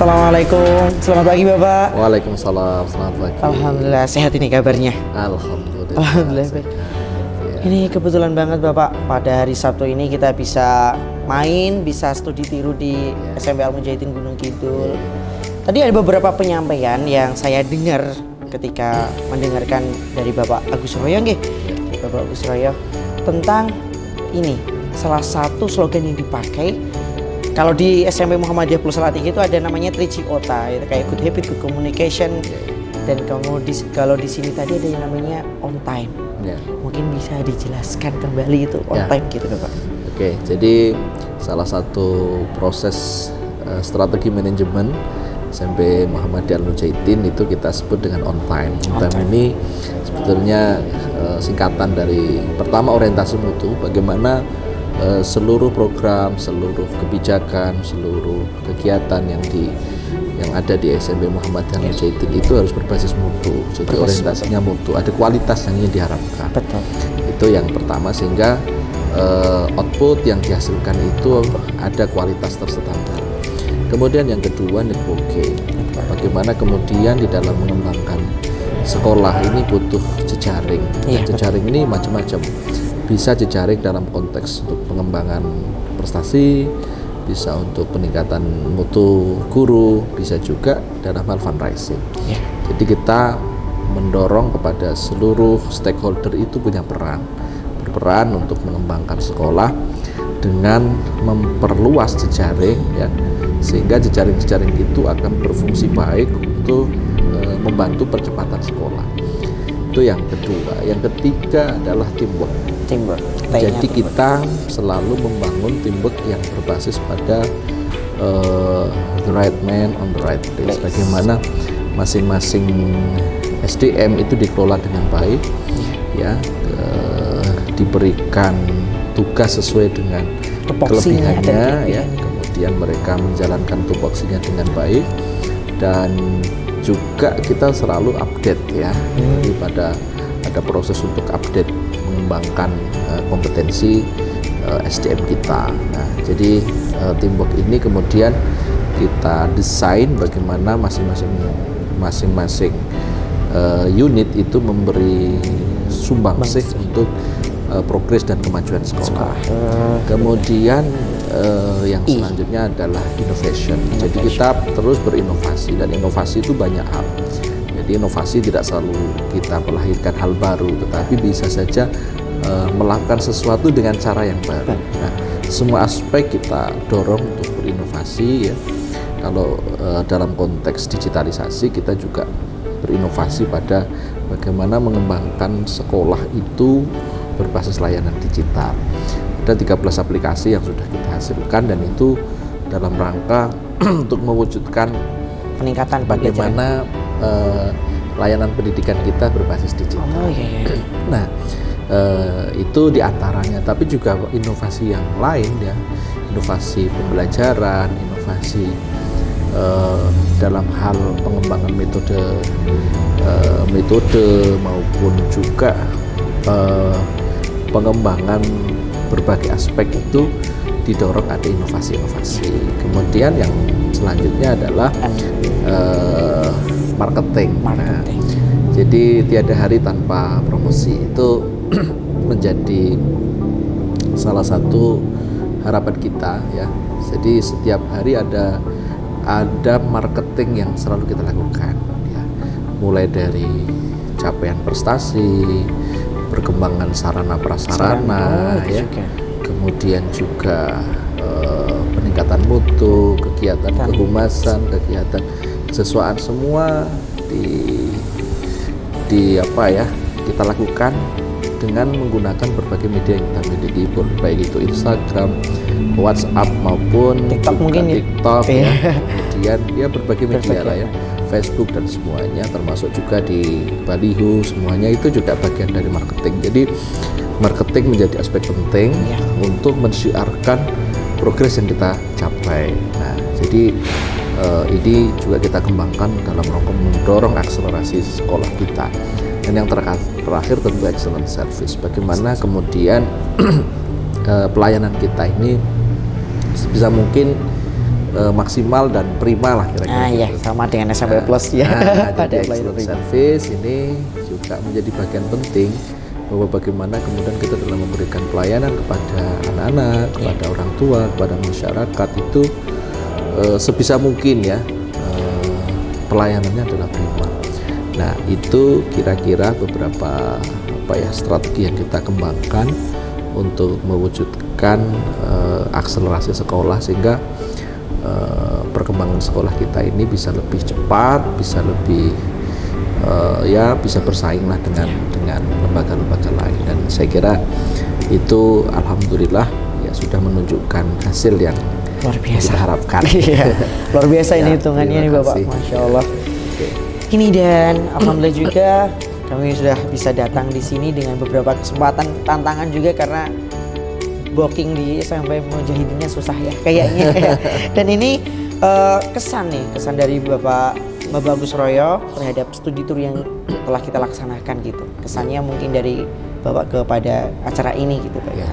Assalamualaikum, selamat pagi Bapak. Waalaikumsalam, selamat pagi. Alhamdulillah sehat ini kabarnya. Alhamdulillah. Alhamdulillah baik. Ini kebetulan banget Bapak, pada hari Sabtu ini kita bisa main, bisa studi tiru di SMP Al Mujahidin Gunung Kidul. Tadi ada beberapa penyampaian yang saya dengar ketika mendengarkan dari Bapak Agus Royo nggih. Bapak Agus Royo tentang ini salah satu slogan yang dipakai kalau di SMP Muhammadiyah Plus Salatiga itu ada namanya 3 Ota, itu kayak good habit, good communication, dan kalau di sini tadi ada yang namanya on time. Mungkin bisa dijelaskan kembali itu on time gitu Bapak. Oke, jadi salah satu proses strategi manajemen SMP Muhammadiyah Al Mujahidin itu kita sebut dengan on time. On time ini sebetulnya singkatan dari pertama orientasi mutu, bagaimana seluruh program, seluruh kebijakan, seluruh kegiatan yang ada di SMP Muhammadiyah Al Mujahidin itu harus berbasis mutu. Jadi orientasinya mutu, ada kualitas yang ingin diharapkan. Betul. Itu yang pertama, sehingga output yang dihasilkan itu ada kualitas terstandar. Kemudian yang kedua networking. Bagaimana kemudian di dalam mengembangkan sekolah ini butuh jejaring. Jejaring ini macam-macam. Bisa jejaring dalam konteks untuk pengembangan prestasi, bisa untuk peningkatan mutu guru, bisa juga dalam hal fundraising. Jadi kita mendorong kepada seluruh stakeholder itu punya berperan untuk mengembangkan sekolah dengan memperluas jejaring, sehingga jejaring-jejaring itu akan berfungsi baik untuk membantu percepatan sekolah. Itu yang kedua. Yang ketiga adalah teamwork. Jadi kita selalu membangun teamwork yang berbasis pada the right man on the right place. Bagaimana masing-masing SDM itu dikelola dengan baik, diberikan tugas sesuai dengan kelebihannya, kemudian mereka menjalankan tupoksinya dengan baik, dan juga kita selalu update jadi ada proses untuk update mengembangkan kompetensi SDM kita. Nah, jadi teamwork ini kemudian kita desain bagaimana masing-masing unit itu memberi sumbangsih untuk progres dan kemajuan sekolah. Kemudian yang selanjutnya adalah innovation. Jadi kita terus berinovasi, dan inovasi itu banyak hal. Jadi inovasi tidak selalu kita melahirkan hal baru, tetapi bisa saja melakukan sesuatu dengan cara yang baru. Nah, semua aspek kita dorong untuk berinovasi. Kalau dalam konteks digitalisasi, kita juga berinovasi pada bagaimana mengembangkan sekolah itu berbasis layanan digital. Ada 13 aplikasi yang sudah kita hasilkan, dan itu dalam rangka untuk mewujudkan peningkatan bagaimana layanan pendidikan kita berbasis digital. Nah, itu diantaranya, tapi juga inovasi yang lain, inovasi pembelajaran, inovasi dalam hal pengembangan metode maupun juga pengembangan berbagai aspek itu didorong, ada inovasi-inovasi. Kemudian yang selanjutnya adalah marketing. Nah, jadi tiada hari tanpa promosi, itu menjadi salah satu harapan kita. Jadi setiap hari ada marketing yang selalu kita lakukan, mulai dari capaian prestasi, perkembangan sarana prasarana, kemudian juga peningkatan mutu, kegiatan kehumasan, kegiatan kesesuaian, semua kita lakukan dengan menggunakan berbagai media yang kita miliki, baik itu Instagram, WhatsApp maupun TikTok, kemudian berbagai media lah, Facebook dan semuanya, termasuk juga di baliho, semuanya itu juga bagian dari marketing. Jadi marketing menjadi aspek penting untuk mensiarkan progres yang kita capai. Nah, jadi ini juga kita kembangkan dalam rangka mendorong akselerasi sekolah kita. Dan yang terakhir tentu excellent service. Bagaimana kemudian pelayanan kita ini bisa mungkin maksimal dan prima lah kira-kira. Iya, sama dengan SMP Plus ya. Jadi Ada excellent prima. service ini juga menjadi bagian penting bahwa bagaimana kemudian kita dalam memberikan pelayanan kepada anak-anak, kepada orang tua, kepada masyarakat itu sebisa mungkin ya pelayanannya adalah prima. Nah, itu kira-kira beberapa strategi yang kita kembangkan untuk mewujudkan akselerasi sekolah sehingga perkembangan sekolah kita ini bisa lebih cepat, bisa lebih bisa bersaing lah dengan lembaga-lembaga lain, dan saya kira itu alhamdulillah ya sudah menunjukkan hasil yang Luar biasa. kita harapkan. Iya, luar biasa ini Ya, hitungannya nih terima Bapak, kasih. Masya Allah. Oke. Ini dan alhamdulillah juga kami sudah bisa datang di sini dengan beberapa kesempatan, tantangan juga karena booking di SMP Mujahidinnya susah ya kayaknya. Dan ini kesan dari Bapak Agus Royo terhadap studi tour yang telah kita laksanakan gitu. Kesannya mungkin dari Bapak kepada acara ini gitu Pak. Ya.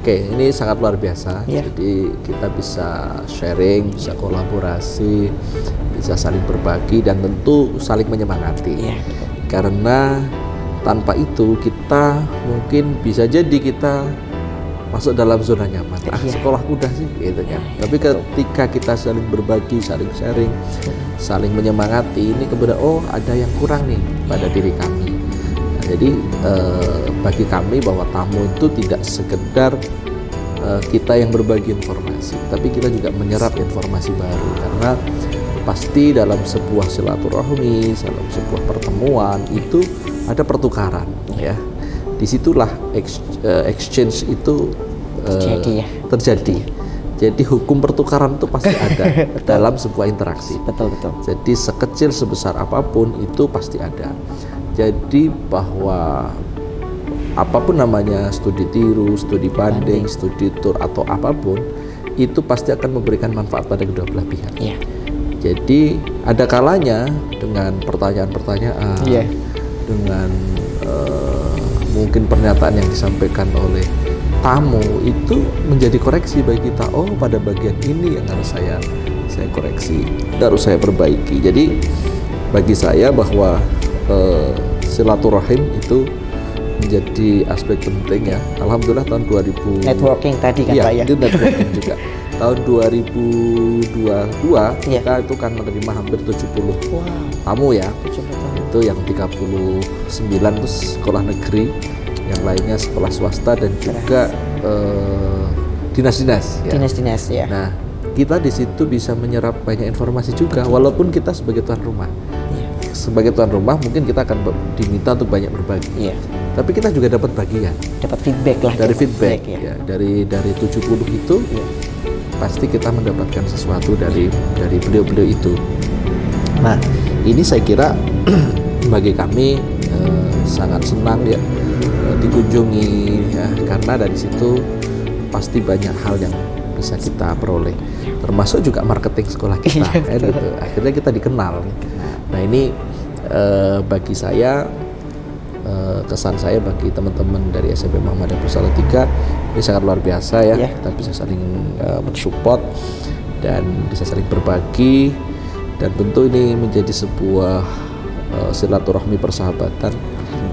Oke, ini sangat luar biasa. Ya. Jadi kita bisa sharing, bisa kolaborasi, bisa saling berbagi dan tentu saling menyemangati. Iya, betul. Karena tanpa itu kita mungkin bisa jadi kita masuk dalam zona nyaman. Iya. Sekolah udah sih gitu kan. Tapi ketika kita saling berbagi, saling sharing, saling menyemangati, ini kemudian ada yang kurang nih pada diri kami. Nah, jadi bagi kami bahwa tamu itu tidak sekedar kita yang berbagi informasi, tapi kita juga menyerap informasi baru, karena pasti dalam sebuah silaturahmi, dalam sebuah pertemuan itu ada pertukaran ya. Disitulah exchange itu terjadi. Jadi hukum pertukaran itu pasti ada dalam sebuah interaksi. Betul. Jadi sekecil sebesar apapun itu pasti ada. Jadi bahwa apapun namanya studi tiru, studi banding, studi tour atau apapun itu pasti akan memberikan manfaat pada kedua belah pihak. Iya. Jadi ada kalanya dengan pertanyaan-pertanyaan, dengan mungkin pernyataan yang disampaikan oleh tamu itu menjadi koreksi bagi kita. Oh, pada bagian ini yang harus saya koreksi, harus saya perbaiki. Jadi bagi saya bahwa silaturahim itu menjadi aspek penting ya. Alhamdulillah tahun 2000 Networking tadi kan Pak ya. Itu networking juga. Tahun 2022 kita itu kan menerima hampir 70 tamu ya. Itu yang 39 itu sekolah negeri, yang lainnya sekolah swasta dan juga dinas-dinas ya. Dinas-dinas ya. Nah, kita di situ bisa menyerap banyak informasi juga walaupun kita sebagai tuan rumah. Sebagai tuan rumah mungkin kita akan diminta untuk banyak berbagi. Iya. Tapi kita juga dapat bagian. Dapat feedback lah. Dari feedback ya. ya. Dari 70 itu pasti kita mendapatkan sesuatu dari beliau-beliau itu. Nah, ini saya kira bagi kami sangat senang ya dikunjungi ya, karena dari situ pasti banyak hal yang bisa kita peroleh, termasuk juga marketing sekolah kita. Gitu. Akhirnya kita dikenal. Nah, ini bagi saya kesan saya bagi teman-teman dari SMP Muhammadiyah Salatiga ini sangat luar biasa ya. Kita bisa saling mensupport dan bisa saling berbagi, dan tentu ini menjadi sebuah silaturahmi persahabatan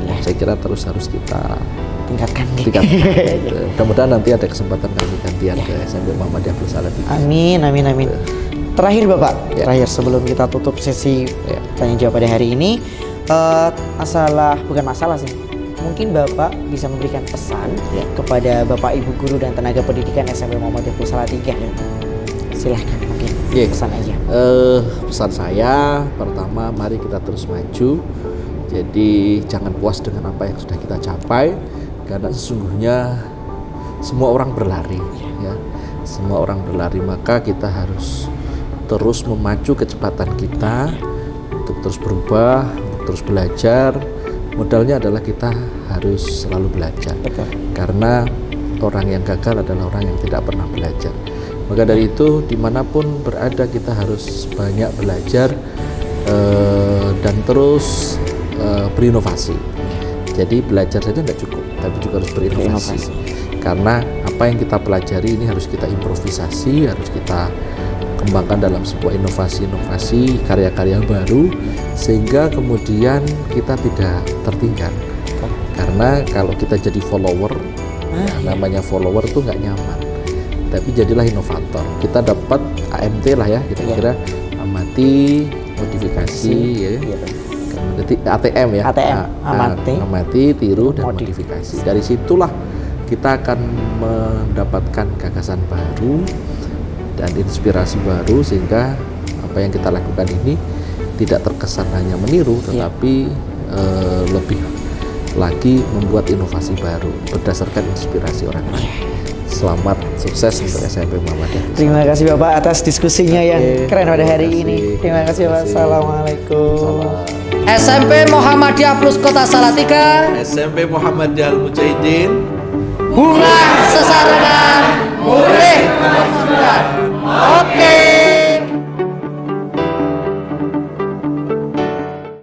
yang saya kira terus harus kita tingkatkan. Mudah-mudahan nanti ada kesempatan kami gantian ke SMP Muhammadiyah Salatiga. Amin. Terakhir Bapak, terakhir sebelum kita tutup sesi tanya jawab pada hari ini, bukan masalah sih. Mungkin Bapak bisa memberikan pesan kepada Bapak Ibu guru dan tenaga pendidikan SMP Muhammadiyah Salatiga. Silahkan mungkin pesan aja. Pesan saya pertama, mari kita terus maju. Jadi jangan puas dengan apa yang sudah kita capai, karena sesungguhnya semua orang berlari ya. Semua orang berlari, maka kita harus terus memacu kecepatan kita untuk terus berubah, terus belajar. Modalnya adalah kita harus selalu belajar. Betul. Karena orang yang gagal adalah orang yang tidak pernah belajar. Maka dari itu dimanapun berada kita harus banyak belajar dan terus berinovasi. Jadi belajar saja tidak cukup, tapi juga harus berinovasi. Karena apa yang kita pelajari ini harus kita improvisasi, harus kita kembangkan dalam sebuah inovasi-inovasi, karya-karya baru, sehingga kemudian kita tidak tertinggal. Karena kalau kita jadi follower, namanya follower tuh nggak nyaman. Tapi jadilah inovator. Kita dapat AMT lah ya, kira-kira amati, modifikasi, ya. Kemudian ATM ya. Amati, tiru, dan modifikasi. Dari situlah kita akan mendapatkan gagasan baru dan inspirasi baru, sehingga apa yang kita lakukan ini tidak terkesan hanya meniru, tetapi lebih lagi membuat inovasi baru berdasarkan inspirasi orang lain. Selamat sukses untuk SMP Muhammadiyah. Terima kasih Bapak atas diskusinya yang keren pada hari ini. Terima kasih Bapak. Assalamualaikum. SMP Muhammadiyah Plus Kota Salatiga. SMP Muhammadiyah Al Mujahidin. Bunga Sesara.